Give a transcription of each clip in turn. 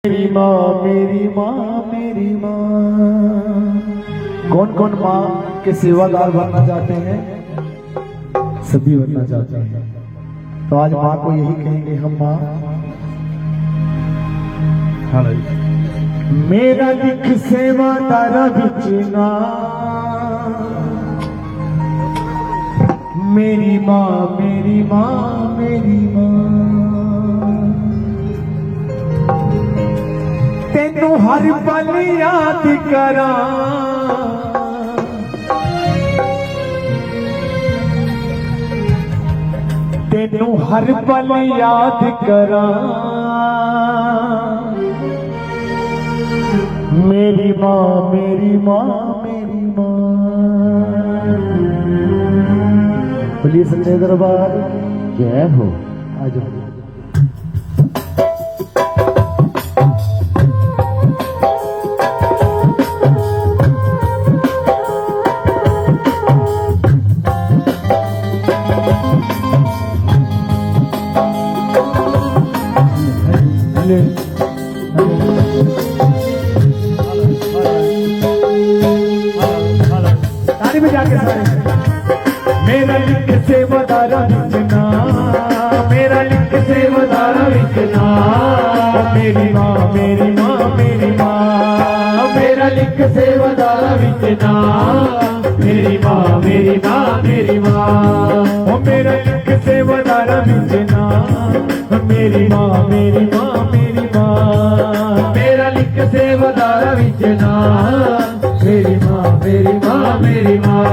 मेरी माँ मेरी माँ मेरी माँ। कौन कौन माँ के सेवादार बनना चाहते हैं? सभी बनना चाहते हैं। तो आज माँ को यही कहेंगे हम माँ। मेरा दिख सेवादार बिचना, मेरी माँ मेरी माँ मेरी माँ। तेनू हर पल याद करा, तेनू हर पल याद करा। मेरी माँ मेरी माँ मेरी माँ। बोलिए सच्चे दरबार जय हो। आ जाओ। ताली में जाके मेरा लिख सेवादारा बिचना, मेरा लिख सेवादारा बिचना। मेरी माँ मेरी माँ मेरी माँ। मेरा लिख सेवादारा बिचना, मेरी माँ मेरी माँ मेरी माँ। मेरा लिख सेवादारा बिचना, मेरी माँ मेरी माँ मेरी माँ। मेरा लिख सेवादारा बिचना, मेरी माँ मेरी माँ मेरी माँ।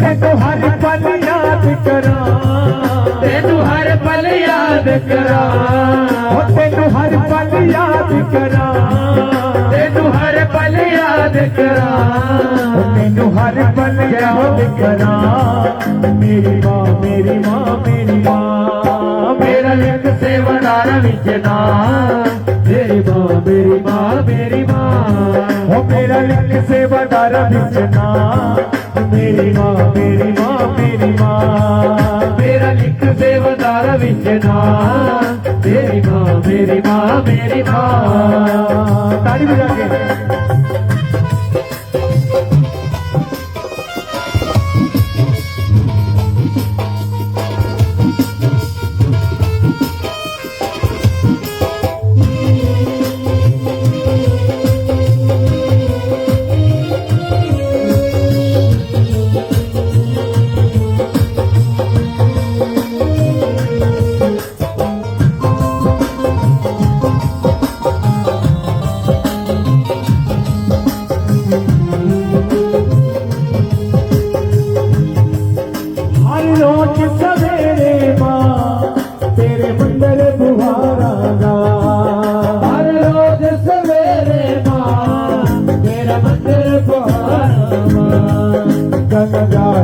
तेनू हर पल याद करा, तेनू हर पल याद करा। तेनू हर पल याद करा, तेनू हर पल याद करा। तेनू हर पल याद करा। मेरी माँ मेरी माँ मेरी माँ। मेरा लिख सेवादारा बिचना, मेरी माँ मेरी माँ मेरी माँ। मेरा लिख सेवादारा बिचना, मेरी माँ मेरी माँ मेरी माँ। मेरा लिख सेवादारा बिचना, मेरी माँ मेरी माँ मेरी माँ। ताली बजा के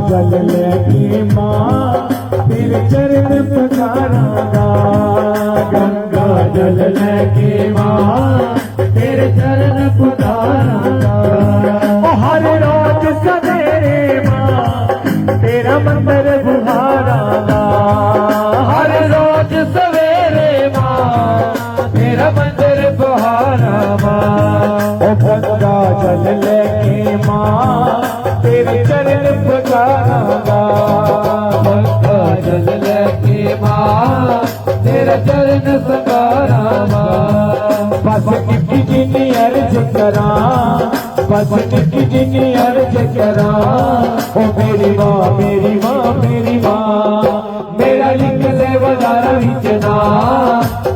जल लेके माँ तेरे चरण पधारांगा। गंगा जल लेके माँ तेरे चरण पधारांगा। हर रोज सवेरे माँ तेरा मंदिर बुहारांगा। हर रोज सवेरे माँ तेरा मंदिर बुहारांगा। गंगा जल लेके माँ तेरे चरण पधारांगा। गंगा जल लेके माँ तेरा चरण सकारांगा। बस निकी जिनी अर्ज करा, बस निकी जिनी अर्ज करा। ओ मेरी माँ मेरी माँ मेरी माँ। मेरा लिख सेवादारा बिचना,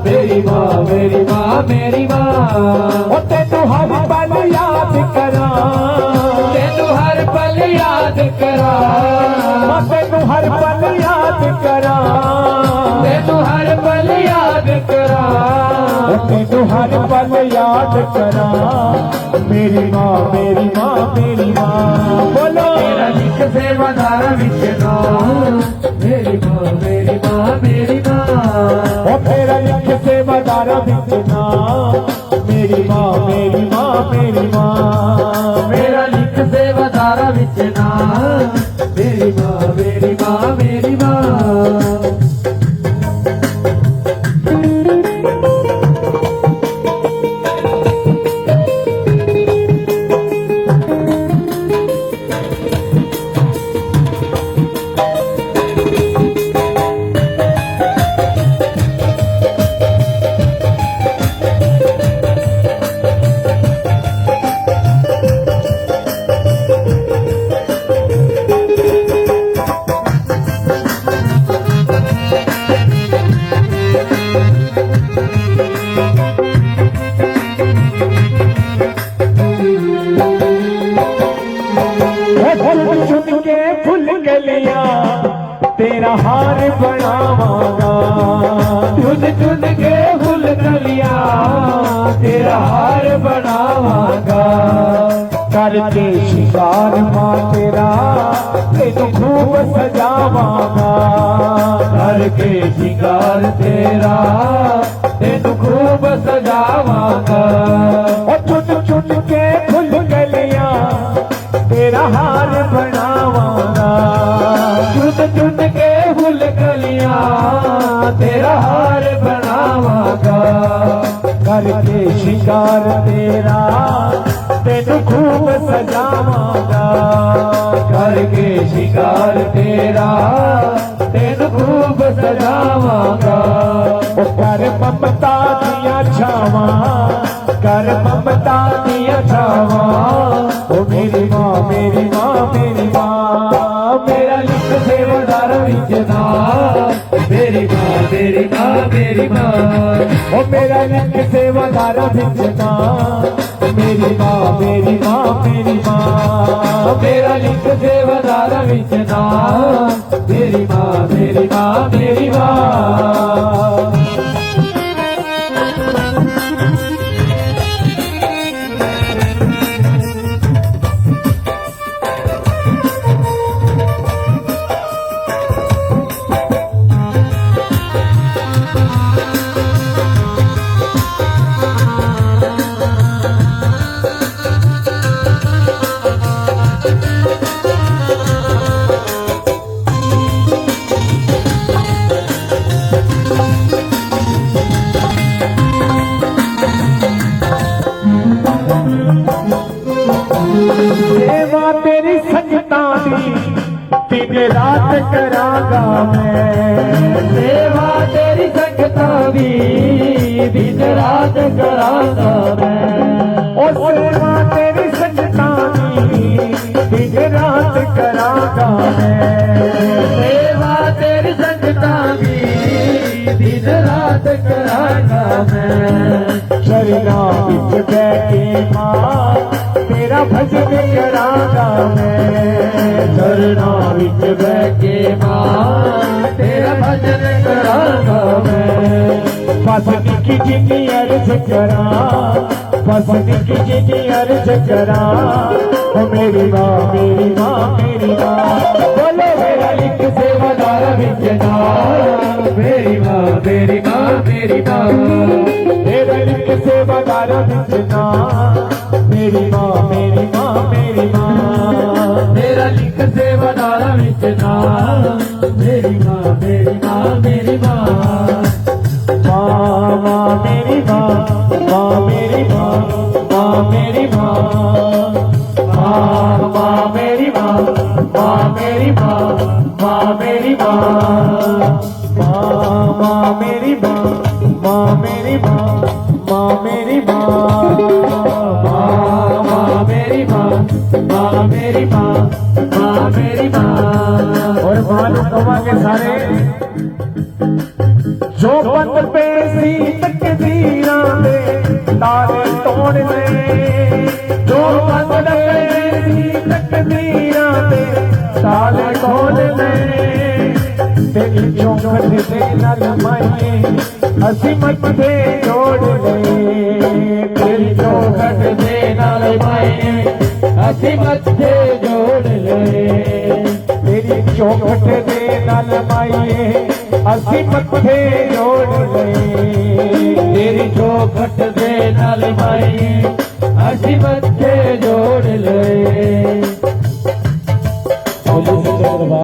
मेरी माँ मेरी माँ मेरी माँ। ओ तेनू हर पल याद करा, तेनू हर पल याद करा। तेनू हर पल याद करा, तेनू हर पल याद करा। तेनू हर पल याद करा। मेरी माँ मेरी माँ मेरी माँ। बोलो मेरा लिख सेवादारा बिचना, मेरी माँ मेरी माँ मेरी माँ। मेरा लिख सेवादारा बिचना, मेरी माँ मेरी माँ मेरी माँ। मेरा लिख सेवादारा बिचना, मेरी माँ मेरी माँ मेरी माँ। कलियां तेरा हार बनावांगा। चुन चुन के फुल कलियां तेरा हार बनावांगा। करके शिकार मां तेरा तेनू खूब सजावांगा। करके शिकार तेरा तेनू खूब सजावांगा। और चुन चुन के फुल कलियां तेरा हार बनावांगा। चुन चुन के फुल कलियां तेरा हार बनावांगा। करके शिकार तेरा तेनू खूब सजावांगा। करके शिकार तेरा तेनू खूब सजावांगा। ओ कर ममता दिया छावां, कर ममता दिया छावां। ओ मेरी मां मेरी मां मेरी मां, मेरा लिख सेवादार विच नाम, मेरी मां मेरी मां मेरी मां। ओ मेरा लिख सेवादार विच नाम, मेरी मां मेरी मां मेरी मां। मेरा लिख सेवादार विच नाम, मेरी मां मेरी मां मेरी मां। सेवा तेरी संगतां दी दिन रात करांगा मैं। सेवा तेरी संगतां दी दिन रात करांगा मैं। ओ सेवा तेरी संगतां दी दिन रात करांगा मैं। सेवा तेरी संगतां दी दिन रात करांगा मैं। शरणा विच बैठ के मां तेरा भजन करांगा मैं। चरणा विच बैठ के मां तेरा भजन करांगा मैं। बस निकी जिनी अर्ज करां, बस निकी जिनी अर्ज करां। ओ मेरी मां मेरी मां मेरी मां। बोलो मेरा लिख सेवादार विच नाम, मेरी मां मेरी मां मेरी मां। मेरा लिख सेवादार विच नाम, मेरी मां मेरी मां मेरी मां। मेरा लिख सेवादार विच नाम, मेरी मां मेरी मां मेरी मां। मां मां मेरी मां, मां मेरी मां, मां मेरी मां। मां मां मेरी मां, मां मेरी मां, मां मेरी मां। मां मां मेरी मां, मां मेरी मां, मां मेरी मां। मां मां मेरी मां, मां मेरी मां, मां मेरी मां। और मालूम कमांगे सारे जो बंद पे सी तकदीरां दे तारे तोड़ ले। जो बंद पे सी तकदीरां दे तारे तोड़ ले। तेरी चौखट दे नाल माए असी मथे जोड़ ले। तेरी चौखट दे नाल माए असी मथे जोड़ ले। तेरी चौखट दे नाल माए असी मथे जोड़ ले। तेरी चौखट दे नाल माए असी मथे जोड़ ले।